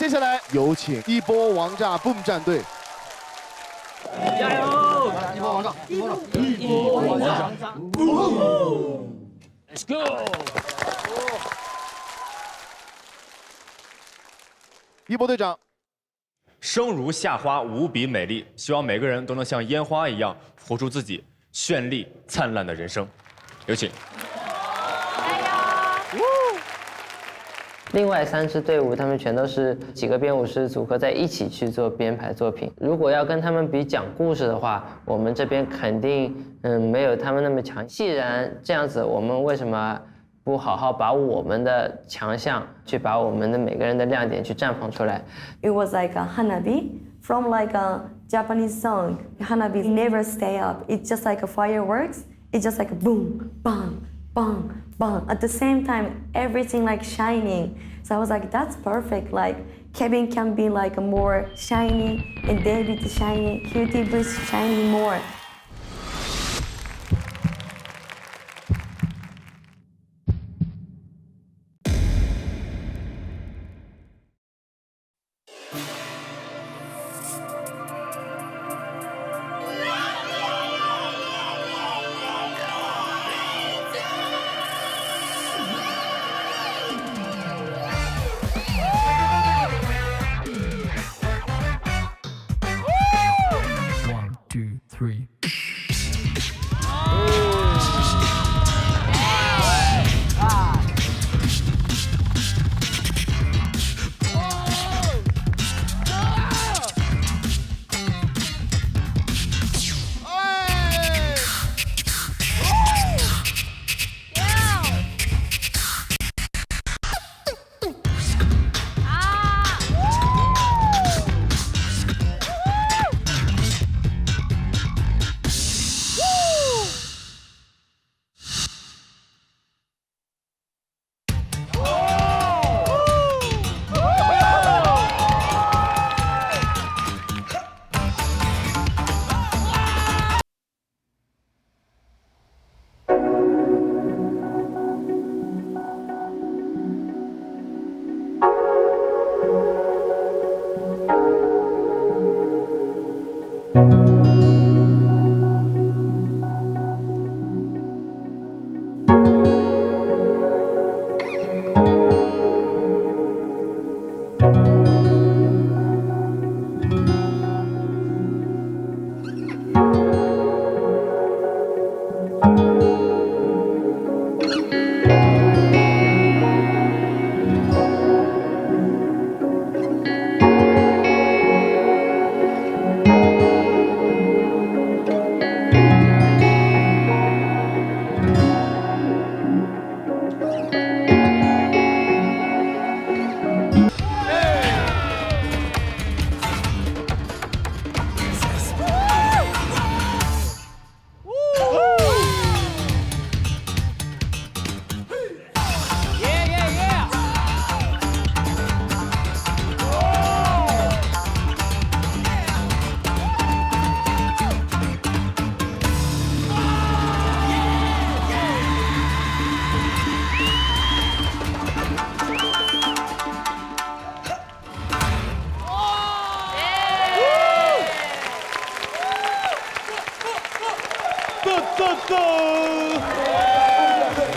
接下来有请一波王炸 Boom 战队。加油！一波王炸，一波王炸 ，Let's go！ 一波队长，生如夏花，无比美丽，希望每个人都能像烟花一样活出自己绚丽灿烂的人生。有请。 另外3支队伍，他们全都是几个编舞师组合在一起去做编排作品。如果要跟他们比讲故事的话，我们这边肯定没有他们那么强。既然这样子，我们为什么不好好把我们的强项，去把我们的每个人的亮点去绽放出来 ？It was like a hanabi from like a Japanese song. Hanabi never stay up. It's just like a fireworks. It's just like a boom, bang, bang. Bang. At the same time, everything like shining. So I was like, that's perfect. Like Kevin can be like more shiny, and David shiny, Cutie Bruce shiny more.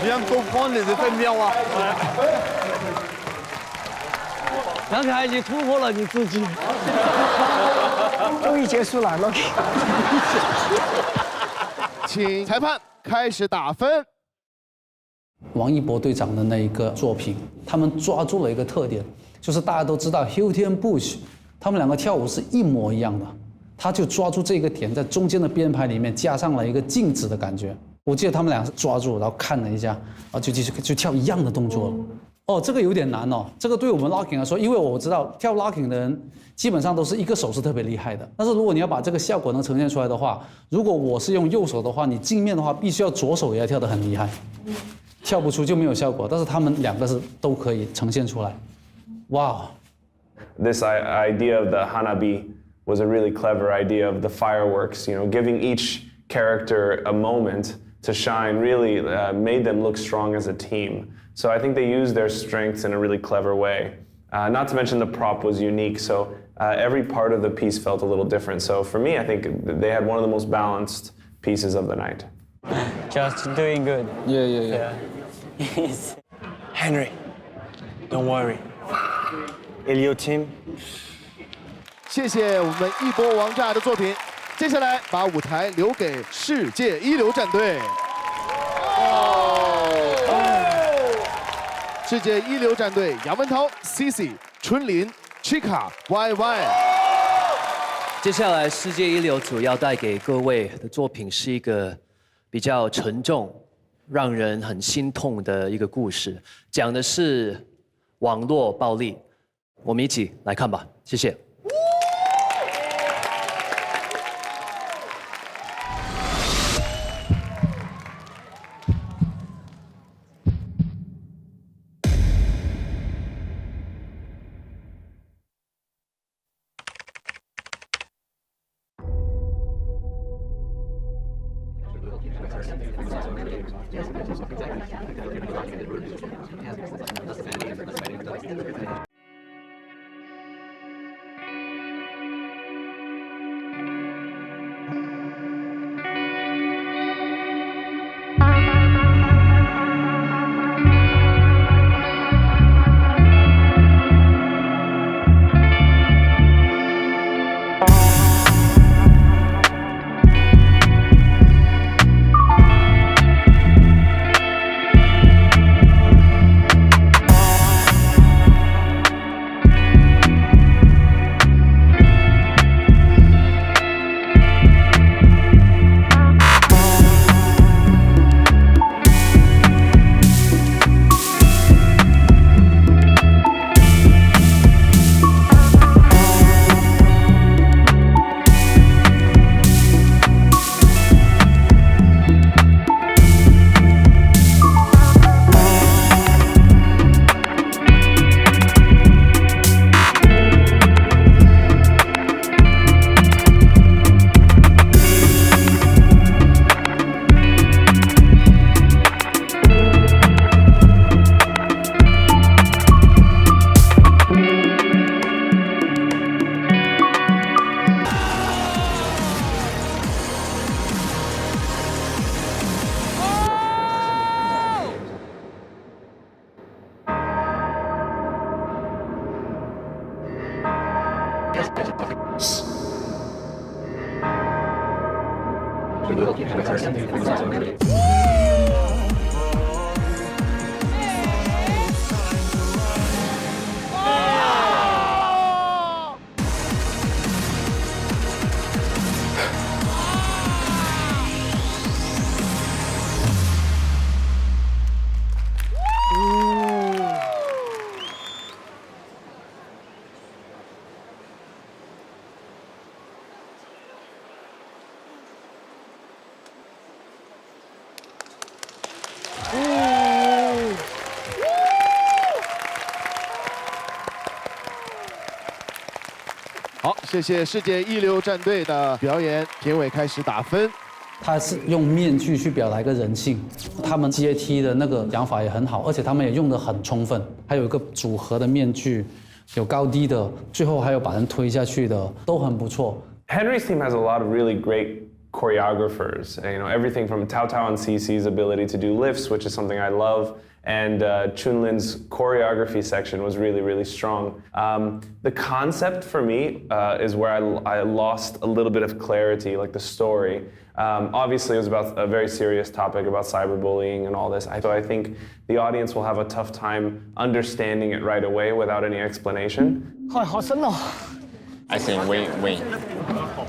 Viens de comprendre les effets de miroir。杨凯已经突破了你自己，终于结束了 ，Loki。请裁判开始打分。王一博队长的那一个作品，他们抓住了一个特点，就是大家都知道 Hilton Bush， 他们两个跳舞是一模一样的，他就抓住这个点，在中间的编排里面加上了一个静止的感觉。我记得他们俩是抓住，然后看了一下，然后就继续就跳一样的动作了。哦，这个有点难哦。这个对我们 locking 来说，因为我知道跳 locking 的人基本上都是一个手是特别厉害的。但是如果你要把这个效果能呈现出来的话，如果我是用右手的话，你镜面的话必须要左手也要跳得很厉害，跳不出就没有效果。但是他们两个是都可以呈现出来。哇！ This idea of the hanabi was a really clever idea of the fireworks. You know, giving each character a moment to shine really made them look strong as a team. So I think they used their strengths in a really clever way. Not to mention the prop was unique, so every part of the piece felt a little different. So for me, I think they had one of the most balanced pieces of the night. Just doing good. Yeah. Henry, don't worry. Elio team. 谢谢我们一波王炸的作品。接下来把舞台留给世界一流战队。世界一流战队杨文涛、Cici、春林、Chika、YY。接下来，世界一流主要带给各位的作品是一个比较沉重、让人很心痛的一个故事，讲的是网络暴力。我们一起来看吧，谢谢。好，谢谢世界一流战队的表演，评委开始打分。他是用面具去表达一个人性，他们阶梯的那个讲法也很好，而且他们也用得很充分，还有一个组合的面具，有高低的，最后还有把人推下去的，都很不错。Henry's team has a lot of really great choreographers. You know, everything from Tao Tao and Cici's ability to do lifts, which is something I love, and Chunlin's choreography section was really, really strong. The concept for me is where I lost a little bit of clarity, like the story. Obviously, it was about a very serious topic about cyberbullying and all this. So I think the audience will have a tough time understanding it right away without any explanation. 好深哦。 I think we win.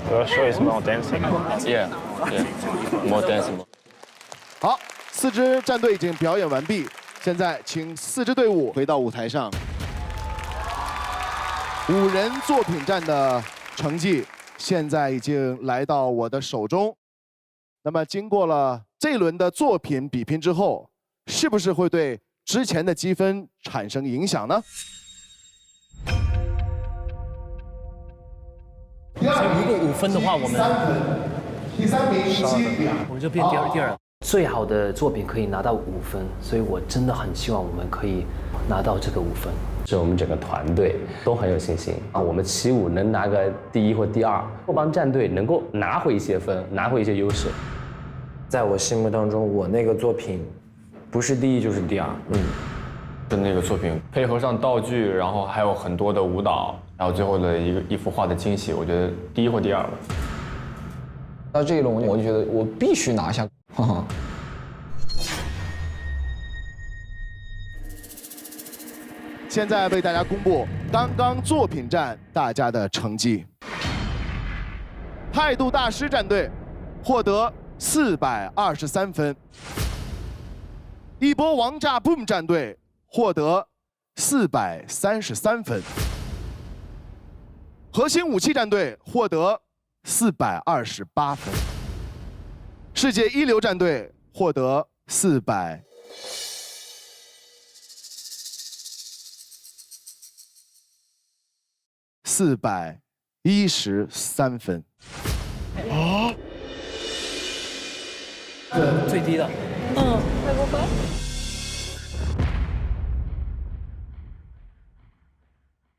The show is more dancing. Yeah, more dancing. 好，4支战队已经表演完毕，现在请4支队伍回到舞台上。5人作品战的成绩现在已经来到我的手中。那么经过了这一轮的作品比拼之后，是不是会对之前的积分产生影响呢？ 如果5分的话，我们第3名7秒，我们就变第二。最好的作品可以拿到5分，所以我真的很希望我们可以拿到这个5分。是我们整个团队都很有信心啊，我们起舞能拿个第1或第2，后帮战队能够拿回一些分，拿回一些优势。在我心目当中，我那个作品不是第1就是第2。的那个作品配合上道具，然后还有很多的舞蹈，然后最后的一幅画的惊喜，我觉得第1或第2吧。到这一轮我就觉得我必须拿下。现在为大家公布刚刚作品战大家的成绩。态度大师战队获得423分，一波王炸 Boom 战队获得433分，核心武器战队获得428分，世界一流战队获得413分。啊！最低的。会不会？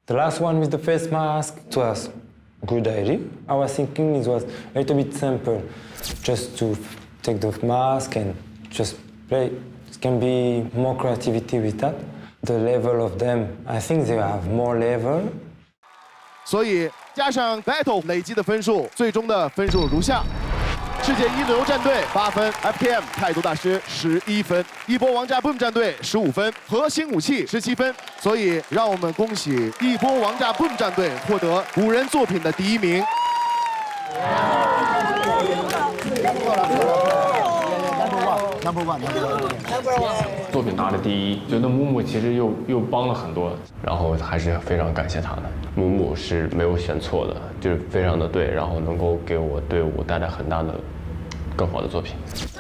The last one with the face mask, it was a good idea. I was thinking it was a little bit simple, just to take the mask and just play. It can be more creativity with that. The level of them, I think they have more level. 所以加上 battle 累积的分数，最终的分数如下：世界一流战队8分 ，FKM 态度大师11分，一波王炸 Boom 战队15分，核心武器17分。所以让我们恭喜一波王炸 Boom 战队获得5人作品的第1名。Number one。作品拿了第1，觉得木木其实又帮了很多，然后还是非常感谢他的。木木是没有选错的，就是非常的对，然后能够给我队伍带来很大的、更好的作品。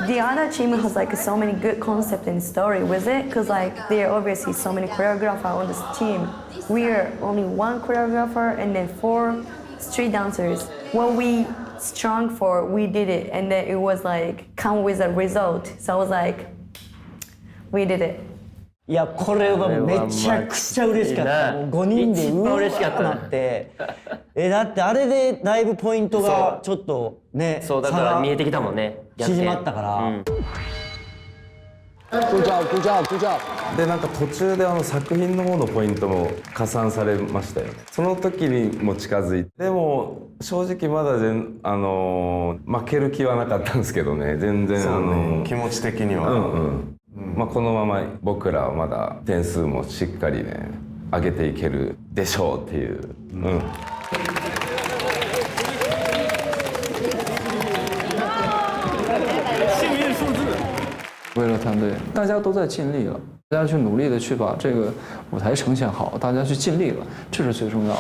The other team has like so many good concept and story with it, cause like there are obviously so many choreographers on this team. We're only 1 choreographer and then 4 street dancers. What we strong for, we did it, and then it was like come with a result. So I was like, we did it. いやこれはめちゃくちゃ嬉しかった。もう5人でうわーってなって、だってあれでだいぶポイントがちょっとね、そうだから見えてきたもんね。縮まったから。Good job, good job, good job. でなんか途中で作品の方のポイントも加算されましたよね。その時にも近づいて、でも正直まだ負ける気はなかったんですけどね。全然気持ち的には。まあこのまま僕らはまだ点数もしっかりね上げていけるでしょうっていう。幸运数字。为了团队，大家都在尽力了，大家去努力的去把这个舞台呈现好，大家去尽力了，这是最重要的。